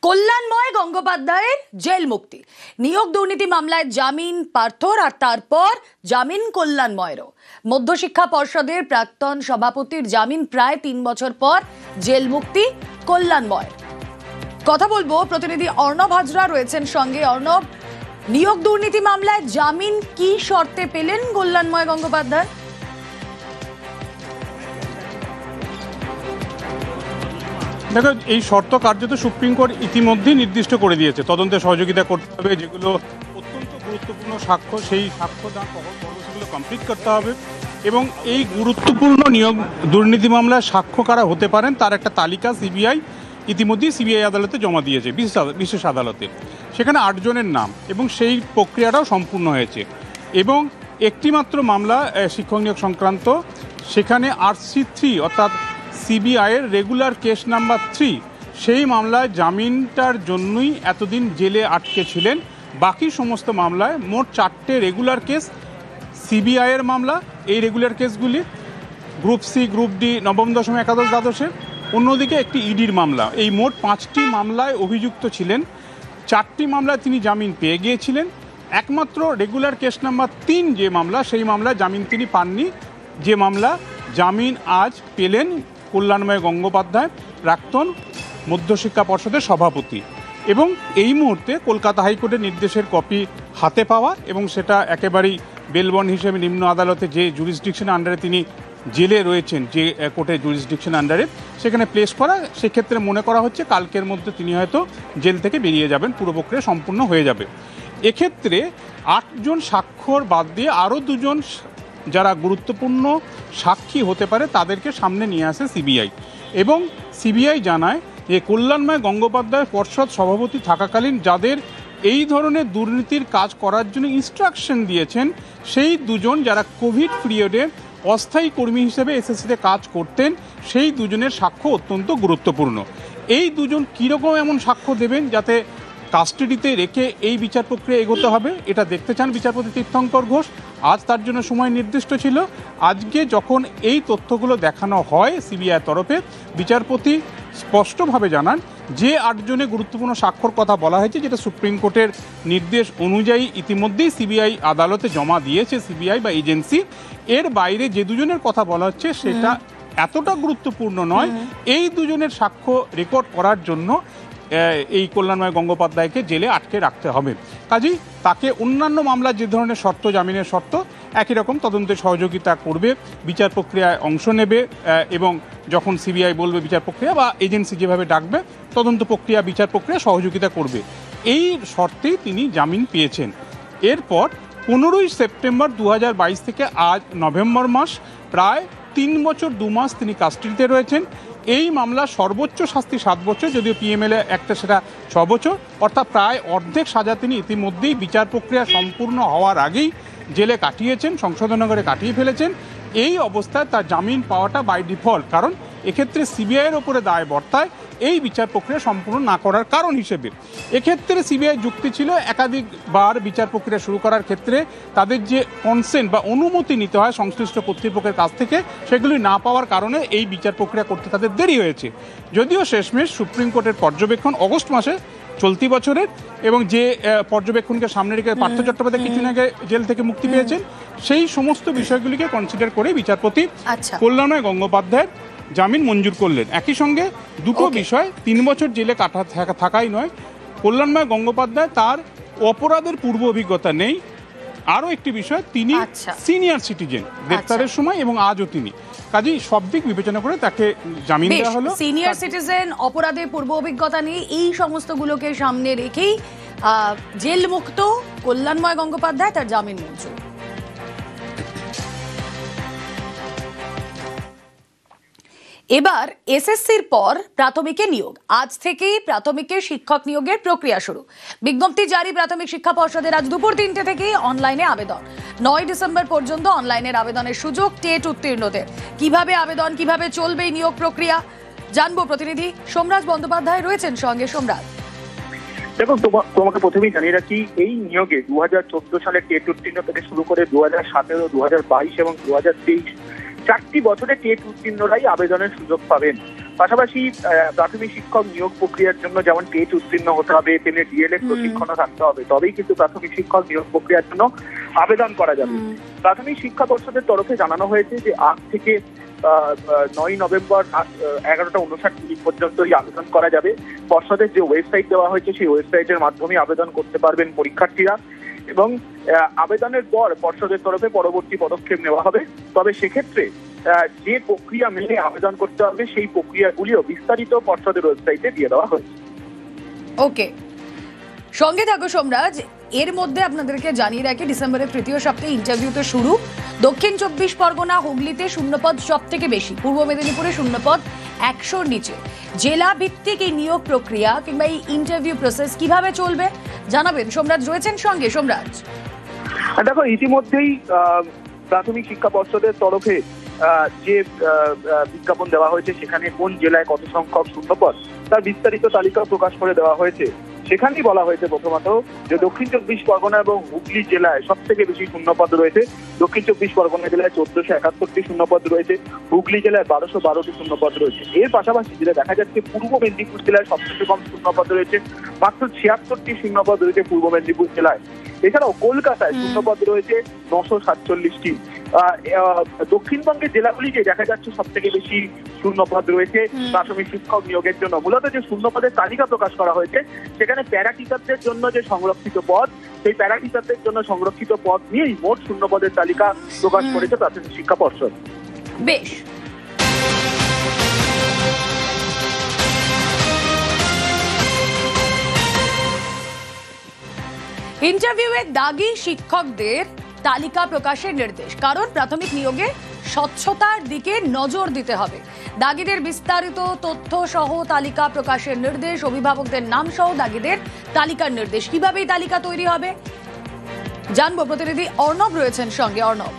কল্যাণময় গঙ্গোপাধ্যায়ের জেল মুক্তি, নিয়োগ দুর্নীতি মামলায় জামিন পার্থর আর তারপর জামিন কল্যাণময়েরও। মধ্যশিক্ষা পর্ষদের প্রাক্তন সভাপতির জামিন প্রায় 3 বছর পর জেল মুক্তি কল্যাণময়ের। কথা বলবো, প্রতিনিধি অর্ণব হাজরা রয়েছেন সঙ্গে। অর্ণব, নিয়োগ দুর্নীতি মামলায় জামিন কি শর্তে পেলেন কল্যাণময় গঙ্গোপাধ্যায়? দেখো, এই শর্ত কার্যত সুপ্রিম কোর্ট ইতিমধ্যেই নির্দিষ্ট করে দিয়েছে। তদন্তে সহযোগিতা করতে হবে, যেগুলো অত্যন্ত গুরুত্বপূর্ণ সাক্ষ্য, সেই সাক্ষ্য দান সেগুলো কমপ্লিট করতে হবে। এবং এই গুরুত্বপূর্ণ নিয়োগ দুর্নীতি মামলায় সাক্ষ্য কারা হতে পারেন তার একটা তালিকা সিবিআই ইতিমধ্যেই আদালতে জমা দিয়েছে, বিশেষ আদালতে। সেখানে 8 জনের নাম এবং সেই প্রক্রিয়াটাও সম্পূর্ণ হয়েছে। এবং একটি মাত্র মামলা শিক্ষক নিয়োগ সংক্রান্ত, সেখানে RC3 অর্থাৎ সিবিআইয়ের রেগুলার কেস নাম্বার 3, সেই মামলায় জামিনটার জন্যই এতদিন জেলে আটকে ছিলেন। বাকি সমস্ত মামলায় মোট 4টে রেগুলার কেস সিবিআইয়ের মামলা। এই রেগুলার কেসগুলি গ্রুপ সি, গ্রুপ ডি, নবম, দশম, একাদশ, দ্বাদশের। অন্যদিকে একটি ইডির মামলা। এই মোট 5টি মামলায় অভিযুক্ত ছিলেন। 4টি মামলায় তিনি জামিন পেয়ে গিয়েছিলেন। একমাত্র রেগুলার কেস নাম্বার 3 যে মামলা, সেই মামলায় জামিন তিনি পাননি। যে মামলা জামিন আজ পেলেন কল্যাণময় গঙ্গোপাধ্যায়, প্রাক্তন মধ্যশিক্ষা পর্ষদের সভাপতি। এবং এই মুহূর্তে কলকাতা হাইকোর্টের নির্দেশের কপি হাতে পাওয়া এবং সেটা একেবারেই বেলবন্ড হিসেবে নিম্ন আদালতে যে জুরিসডিকশন আন্ডারে তিনি জেলে রয়েছেন, যে কোর্টের জুরিসডিকশন আন্ডারে, সেখানে প্লেস করা। সেক্ষেত্রে মনে করা হচ্ছে কালকের মধ্যে তিনি হয়তো জেল থেকে বেরিয়ে যাবেন, পুরো প্রক্রিয়া সম্পূর্ণ হয়ে যাবে। এক্ষেত্রে 8 জন স্বাক্ষর বাদ দিয়ে আরও 2 জন যারা গুরুত্বপূর্ণ সাক্ষী হতে পারে তাদেরকে সামনে নিয়ে আসে সিবিআই। এবং সিবিআই জানায় যে কল্যাণময় গঙ্গোপাধ্যায় পর্ষদ সভাপতি থাকাকালীন যাদের এই ধরনের দুর্নীতির কাজ করার জন্য ইনস্ট্রাকশন দিয়েছেন, সেই 2 জন যারা কোভিড পিরিয়ডে অস্থায়ী কর্মী হিসেবে এসএসসিতে কাজ করতেন, সেই 2 জনের সাক্ষ্য অত্যন্ত গুরুত্বপূর্ণ। এই 2 জন কীরকম এমন সাক্ষ্য দেবেন যাতে কাস্টাডিতে রেখে এই বিচার প্রক্রিয়া এগোতে হবে, এটা দেখতে চান বিচারপতি তীর্থঙ্কর ঘোষ। আজ তার জন্য সময় নির্দিষ্ট ছিল। আজকে যখন এই তথ্যগুলো দেখানো হয় সিবিআই তরফে, বিচারপতি স্পষ্টভাবে জানান যে 8 জনের গুরুত্বপূর্ণ স্বাক্ষর কথা বলা হয়েছে, যেটা সুপ্রিম কোর্টের নির্দেশ অনুযায়ী ইতিমধ্যেই সিবিআই আদালতে জমা দিয়েছে সিবিআই বা এজেন্সি, এর বাইরে যে 2 জনের কথা বলা হচ্ছে সেটা এতটা গুরুত্বপূর্ণ নয়। এই 2 জনের সাক্ষ্য রেকর্ড করার জন্য এই কল্যাণময় গঙ্গোপাধ্যায়কে জেলে আটকে রাখতে হবে। কাজেই তাকে অন্যান্য মামলার যে ধরনের শর্ত, জামিনের শর্ত, একই রকম তদন্তে সহযোগিতা করবে, বিচার প্রক্রিয়ায় অংশ নেবে এবং যখন সিবিআই বলবে বিচার প্রক্রিয়া বা এজেন্সি যেভাবে ডাকবে তদন্ত প্রক্রিয়া, বিচার প্রক্রিয়া সহযোগিতা করবে, এই শর্তেই তিনি জামিন পেয়েছেন। এরপর 15ই সেপ্টেম্বর 2022 থেকে আজ নভেম্বর মাস, প্রায় 3 বছর 2 মাস তিনি কাস্টাডিতে রয়েছেন। এই মামলা সর্বোচ্চ শাস্তি 7 বছর, যদিও পিএমএলএ একটা সেটা 6 বছর, অর্থাৎ প্রায় অর্ধেক সাজা তিনি ইতিমধ্যেই বিচার প্রক্রিয়া সম্পূর্ণ হওয়ার আগেই জেলে কাটিয়েছেন, সংশোধনাগারে কাটিয়ে ফেলেছেন। এই অবস্থায় তার জামিন পাওয়াটা বাই ডিফল্ট, কারণ এক্ষেত্রে সিবিআইয়ের ওপরে দায় বর্তায় এই বিচার প্রক্রিয়া সম্পূর্ণ না করার কারণ হিসেবে। এক্ষেত্রে সিবিআই যুক্তি ছিল একাধিকবার বিচার প্রক্রিয়া শুরু করার ক্ষেত্রে তাদের যে কনসেন্ট বা অনুমতি নিতে হয় সংশ্লিষ্ট কর্তৃপক্ষের কাছ থেকে, সেগুলি না পাওয়ার কারণে এই বিচার প্রক্রিয়া করতে তাদের দেরি হয়েছে। যদিও শেষমেশ সুপ্রিম কোর্টের পর্যবেক্ষণ অগস্ট মাসে চলতি বছরের, এবং যে পর্যবেক্ষণকে সামনে রেখে পার্থ চট্টোপাধ্যায় কিছুদিন আগে জেল থেকে মুক্তি পেয়েছেন, সেই সমস্ত বিষয়গুলিকে কনসিডার করে বিচারপতি কল্যাণময় গঙ্গোপাধ্যায়ের জামিন মঞ্জুর করলেন। একই সঙ্গে 2টো বিষয়, 3 বছর জেলে থাকাই নয়, কল্যাণময় গঙ্গোপাধ্যায় তার অপরাধের পূর্ব অভিজ্ঞতা নেই। আরও একটি বিষয়, তিনি সিনিয়র সিটিজেন গ্রেপ্তারের সময় এবং আজও তিনি, কাজেই সব দিক বিবেচনা করে তাকে জামিন দেওয়া হলো। সিনিয়র সিটিজেন, অপরাধের পূর্ব অভিজ্ঞতা নেই, এই সমস্তগুলোকে সামনে রেখেই জেল মুক্ত কল্যাণময় গঙ্গোপাধ্যায়, তার জামিন মঞ্জুর। এবার এসএসসির পর প্রাথমিকে নিয়োগ, আজ থেকেই প্রাথমিকের শিক্ষক নিয়োগের প্রক্রিয়া শুরু। বিজ্ঞপ্তি জারি প্রাথমিক শিক্ষা পর্ষদের। আজ দুপুর 3টে থেকেই অনলাইনে আবেদন। 9 ডিসেম্বর পর্যন্ত অনলাইনের আবেদনের সুযোগ টেট উত্তীর্ণদের। কিভাবে আবেদন, কিভাবে চলবে নিয়োগ প্রক্রিয়া, জানবো। প্রতিনিধি সোমরাজ বন্দ্যোপাধ্যায় রয়েছেন সঙ্গে। সোমরাজ, দেখো, তোমাকে প্রথমেই জানিয়ে রাখি, এই নিয়োগে 2014 সালে টেট উত্তীর্ণ থেকে শুরু করে 2017, 2022 এবং 2023 4টি বছরে টেট উত্তীর্ণরাই আবেদনের সুযোগ পাবেন। পাশাপাশি প্রাথমিক শিক্ষক নিয়োগ প্রক্রিয়ার জন্য যেমন টেট উত্তীর্ণ হতে হবে, তেমনি ডিএলএড প্রশিক্ষণও থাকতে হবে, তবেই কিন্তু প্রাথমিক শিক্ষক নিয়োগ প্রক্রিয়ার জন্য আবেদন করা যাবে। প্রাথমিক শিক্ষা পর্ষদের তরফে জানানো হয়েছে যে আজ থেকে 9 নভেম্বর 11:59 পর্যন্ত এই আবেদন করা যাবে। পর্ষদের যে ওয়েবসাইট দেওয়া হয়েছে সেই ওয়েবসাইটের মাধ্যমে আবেদন করতে পারবেন পরীক্ষার্থীরা, এবং আবেদনের পর পর্ষদের তরফে পরবর্তী পদক্ষেপ নেওয়া হবে। তবে সেক্ষেত্রে যে প্রক্রিয়া মেনে আবেদন করতে হবে সেই প্রক্রিয়াগুলিও বিস্তারিত পর্ষদের ওয়েবসাইটে দিয়ে দেওয়া হয়েছে। ওকে, সঙ্গে থাকো সোমরাজ। এর মধ্যে আপনাদেরকে জানিয়ে রাখি, ডিসেম্বরের তৃতীয় সপ্তাহে ইন্টারভিউতে শুরু। দক্ষিণ 24 পরগনা, হুগলিতে শূন্যপদ সব থেকে বেশি, পূর্ব মেদিনীপুরে শূন্যপদ 100-র নিচে। জেলা ভিত্তিক এই নিয়োগ প্রক্রিয়া কিংবা এই ইন্টারভিউ প্রসেস কিভাবে চলবে জানাবেন। সোমরাজ রয়েছেন সঙ্গে। সোমরাজ, দেখো, ইতিমধ্যেই প্রাথমিক শিক্ষা পর্ষদের তরফে যে বিজ্ঞাপন দেওয়া হয়েছে সেখানে কোন জেলায় কত সংখ্যক শূন্যপদ তার বিস্তারিত তালিকা প্রকাশ করে দেওয়া হয়েছে। সেখানেই বলা হয়েছে প্রথমত যে দক্ষিণ 24 পরগনা এবং হুগলি জেলায় সব থেকে বেশি শূন্যপদ রয়েছে। দক্ষিণ 24 পরগনা জেলায় 1471টি শূন্যপদ রয়েছে, হুগলি জেলায় 1212টি শূন্যপদ রয়েছে। এর পাশাপাশি যেটা দেখা যাচ্ছে, পূর্ব মেদিনীপুর জেলায় সবথেকে কম শূন্যপদ রয়েছে, মাত্র 76টি শূন্যপদ রয়েছে পূর্ব মেদিনীপুর জেলায়। এছাড়াও কলকাতায় শূন্যপদ রয়েছে 947টি। দক্ষিণবঙ্গের জেলাগুলিতে দেখা যাচ্ছে সব থেকে বেশি শূন্যপদ রয়েছে প্রাথমিক শিক্ষক নিয়োগের জন্য। মূলত যে শূন্যপদের তালিকা প্রকাশ করা হয়েছে সেখানে প্যারা টিচারদের জন্য যে সংরক্ষিত পদ, সেই প্যারা টিচারদের জন্য সংরক্ষিত পদ নিয়েই মোট শূন্যপদের তালিকা প্রকাশ করেছে প্রাথমিক শিক্ষা পর্ষদ। বেশ। ইন্টারভিউয়ে দাগি শিক্ষকদের তালিকা প্রকাশের নির্দেশ, কারণ প্রাথমিক নিয়োগে স্বচ্ছতার দিকে নজর দিতে হবে। দাগিদের বিস্তারিত তথ্য সহ তালিকা প্রকাশের নির্দেশ, অভিভাবকদের নাম সহ দাগিদের তালিকার নির্দেশ। কিভাবে এই তালিকা তৈরি হবে জানবো। প্রতিনিধি অর্ণব রয়েছেন সঙ্গে। অর্ণব,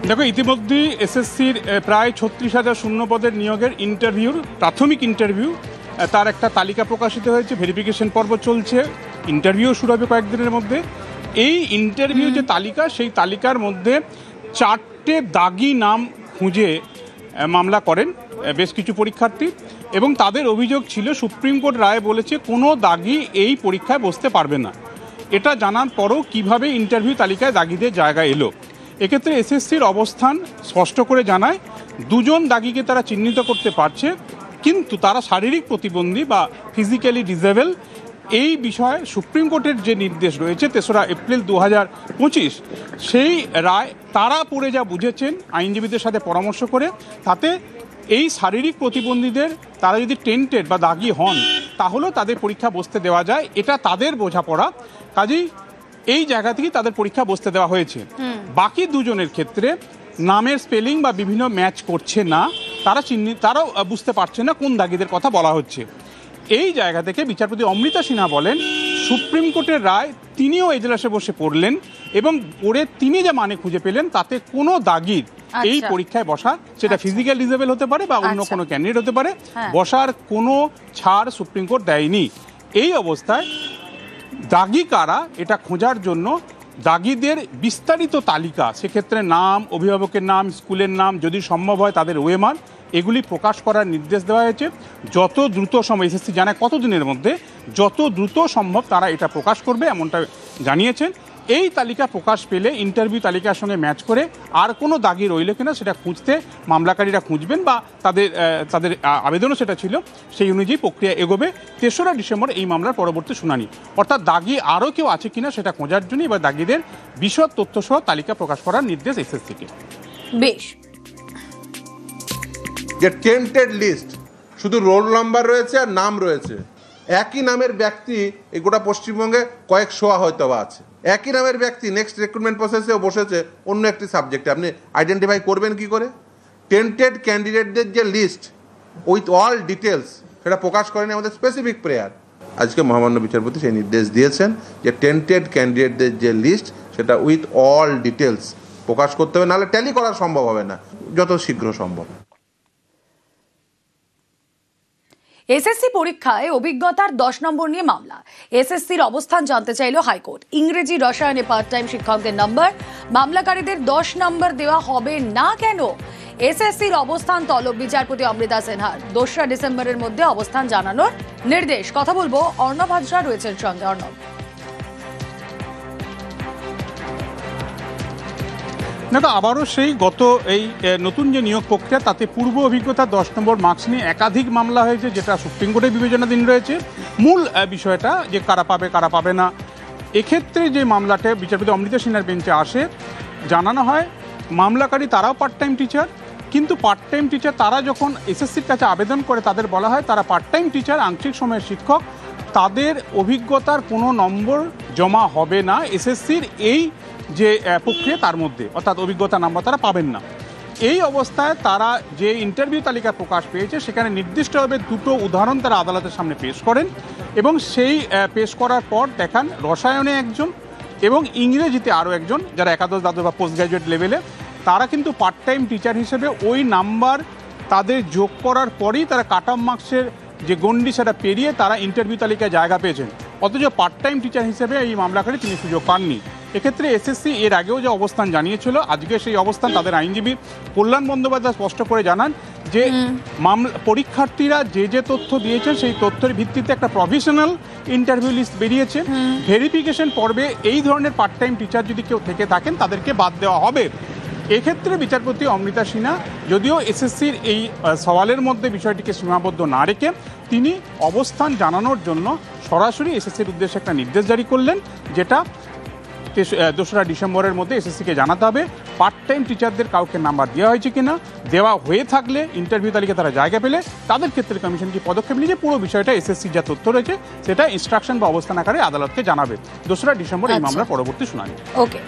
দেখো, ইতিমধ্যেই এসএসসির প্রায় 36,000 শূন্যপদের নিয়োগের ইন্টারভিউর প্রাথমিক ইন্টারভিউ তার একটা তালিকা প্রকাশিত হয়েছে। ভেরিফিকেশন পর্ব চলছে, ইন্টারভিউ শুরু হবে কয়েকদিনের মধ্যে। এই ইন্টারভিউ যে তালিকা, সেই তালিকার মধ্যে 4টে দাগি নাম খুঁজে মামলা করেন বেশ কিছু পরীক্ষার্থী, এবং তাদের অভিযোগ ছিল সুপ্রিম কোর্ট রায় বলেছে কোনো দাগি এই পরীক্ষায় বসতে পারবে না। এটা জানার পরও কিভাবে ইন্টারভিউ তালিকায় দাগিদের জায়গা এলো। এক্ষেত্রে এসএসসির অবস্থান স্পষ্ট করে জানায়, 2 জন দাগিকে তারা চিহ্নিত করতে পারছে, কিন্তু তারা শারীরিক প্রতিবন্ধী বা ফিজিক্যালি ডিসেবল। এই বিষয়ে সুপ্রিম কোর্টের যে নির্দেশ রয়েছে 3রা এপ্রিল 2025, সেই রায় তারা পড়ে যা বুঝেছেন আইনজীবীদের সাথে পরামর্শ করে, তাতে এই শারীরিক প্রতিবন্ধীদের তারা যদি টেন্টেড বা দাগি হন তাহলেও তাদের পরীক্ষা বসতে দেওয়া যায়, এটা তাদের বোঝাপড়া। কাজেই এই জায়গা থেকেই তাদের পরীক্ষা বসতে দেওয়া হয়েছে। বাকি 2 জনের ক্ষেত্রে নামের স্পেলিং বা বিভিন্ন ম্যাচ করছে না, তারাও বুঝতে পারছে না কোন দাগিদের কথা বলা হচ্ছে। এই জায়গা থেকে বিচারপতি অমৃতা সিনহা বলেন, সুপ্রিম কোর্টের রায় তিনিও এজলাসে বসে পড়লেন এবং পড়ে তিনি যে মানে খুঁজে পেলেন তাতে কোনো দাগির এই পরীক্ষায় বসা, সেটা ফিজিক্যাল ডিসেবল হতে পারে বা অন্য কোনো ক্যান্ডিডেট হতে পারে, বসার কোনো ছাড় সুপ্রিম কোর্ট দেয়নি। এই অবস্থায় দাগি কারা এটা খোঁজার জন্য দাগিদের বিস্তারিত তালিকা, সেক্ষেত্রে নাম, অভিভাবকের নাম, স্কুলের নাম, যদি সম্ভব হয় তাদের ওএমআর, এগুলি প্রকাশ করার নির্দেশ দেওয়া হয়েছে। যত দ্রুত সম্ভব, এসএসসি জানায় কতদিনের মধ্যে, যত দ্রুত সম্ভব তারা এটা প্রকাশ করবে এমনটা জানিয়েছেন। এই তালিকা প্রকাশ পেলে ইন্টারভিউ তালিকার সঙ্গে ম্যাচ করে আর কোনো দাগি রইল কিনা সেটা খুঁজতে মামলাকারীরা খুঁজবেন, বা তাদের আবেদনও সেটা ছিল, সেই অনুযায়ী প্রক্রিয়া এগোবে। 3রা ডিসেম্বর এই মামলার পরবর্তী শুনানি, অর্থাৎ দাগি আরও কেউ আছে কিনা সেটা খোঁজার জন্য এবার দাগিদের বিশদ তথ্যসহ তালিকা প্রকাশ করার নির্দেশ এসএসসিকে। বেশ। যে টেন্টেড লিস্ট, শুধু রোল নাম্বার রয়েছে আর নাম রয়েছে, একই নামের ব্যক্তি এই গোটা পশ্চিমবঙ্গে কয়েক শোয়া হয়তো বা আছে। একই নামের ব্যক্তি নেক্সট রিক্রুটমেন্ট প্রসেসেও বসেছে অন্য একটি সাবজেক্টে, আপনি আইডেন্টিফাই করবেন কি করে? টেন্টেড ক্যান্ডিডেটদের যে লিস্ট উইথ অল ডিটেলস, সেটা প্রকাশ করেনি আমাদের স্পেসিফিক প্রেয়ার। আজকে মহামান্য বিচারপতি সেই নির্দেশ দিয়েছেন যে টেন্টেড ক্যান্ডিডেটদের যে লিস্ট সেটা উইথ অল ডিটেলস প্রকাশ করতে হবে, নাহলে ট্যালি করা সম্ভব হবে না, যত শীঘ্র সম্ভব। এসএসসি পরীক্ষায় অভিজ্ঞতার 10 নম্বর নিয়ে মামলা। এসএসসির অবস্থান জানতে চাইল হাইকোর্ট। ইংরেজি রসায়নে পার্ট টাইম শিক্ষকদের নম্বর, মামলাকারীদের 10 নম্বর দেওয়া হবে না কেন? এসএসসির অবস্থান তলব বিচারপতি অমৃতা সিনহার। 2রা ডিসেম্বরের মধ্যে অবস্থান জানানোর নির্দেশ। কথা বলবো, অর্ণব হাজরা রয়েছেন সঙ্গে। অর্ণব, দেখো আবারও সেই গত এই নতুন যে নিয়োগ প্রক্রিয়া তাতে পূর্ব অভিজ্ঞতা 10 নম্বর মার্কস নিয়ে একাধিক মামলা হয়েছে, যেটা সুপ্রিম কোর্টের বিবেচনাধীন রয়েছে। মূল বিষয়টা যে কারা পাবে কারা পাবে না, এক্ষেত্রে যে মামলাটা বিচারপতি অমৃতা সিনহার বেঞ্চে আসে, জানানো হয় মামলাকারী তারাও পার্ট টাইম টিচার, কিন্তু পার্ট টাইম টিচার তারা যখন এসএসসির কাছে আবেদন করে তাদের বলা হয় তারা পার্ট টাইম টিচার, আংশিক সময়ের শিক্ষক, তাদের অভিজ্ঞতার কোনো নম্বর জমা হবে না এসএসসির এই যে প্রক্রিয়া তার মধ্যে, অর্থাৎ অভিজ্ঞতা নাম্বার তারা পাবেন না। এই অবস্থায় তারা যে ইন্টারভিউ তালিকা প্রকাশ পেয়েছে সেখানে নির্দিষ্টভাবে 2টো উদাহরণ তারা আদালতের সামনে পেশ করেন এবং সেই পেশ করার পর দেখান রসায়নে একজন এবং ইংরেজিতে আরও একজন, যারা একাদশ দ্বাদশ বা পোস্ট গ্র্যাজুয়েট লেভেলে, তারা কিন্তু পার্ট টাইম টিচার হিসেবে ওই নাম্বার তাদের যোগ করার পরেই তারা কাট অফ মার্কসের যে গণ্ডি সেটা পেরিয়ে তারা ইন্টারভিউ তালিকায় জায়গা পেয়েছেন, অথচ পার্ট টাইম টিচার হিসেবে এই মামলাকারী তিনি সুযোগ পাননি। এক্ষেত্রে এসএসসি এর আগেও যে অবস্থান জানিয়েছিল, আজকে সেই অবস্থান তাদের আইনজীবী কল্যাণ বন্দ্যোপাধ্যায় স্পষ্ট করে জানান যে পরীক্ষার্থীরা যে তথ্য দিয়েছেন সেই তথ্যের ভিত্তিতে একটা প্রফেশনাল ইন্টারভিউ লিস্ট বেরিয়েছে। ভেরিফিকেশন পর্বে এই ধরনের পার্ট টাইম টিচার যদি কেউ থেকে থাকেন তাদেরকে বাদ দেওয়া হবে। এক্ষেত্রে বিচারপতি অমৃতা সিনহা যদিও এসএসসির এই সওয়ালের মধ্যে বিষয়টিকে সীমাবদ্ধ না রেখে তিনি অবস্থান জানানোর জন্য সরাসরি এসএসসির উদ্দেশ্যে একটা নির্দেশ জারি করলেন, যেটা 2রা ডিসেম্বরের মধ্যে এসএসসিকে জানাতে হবে পার্ট টাইম টিচারদের কাউকে নাম্বার দেওয়া হয়েছে কিনা, দেওয়া হয়ে থাকলে ইন্টারভিউ তালিকা তারা জায়গা পেলে তাদের ক্ষেত্রে কমিশন কি পদক্ষেপ নিয়েছে, পুরো বিষয়টা এসএসসি যা তথ্য রয়েছে সেটা ইনস্ট্রাকশন বা অবস্থান আকারে আদালতকে জানাবে। 2রা ডিসেম্বর এই মামলার পরবর্তী শুনানি। ওকে।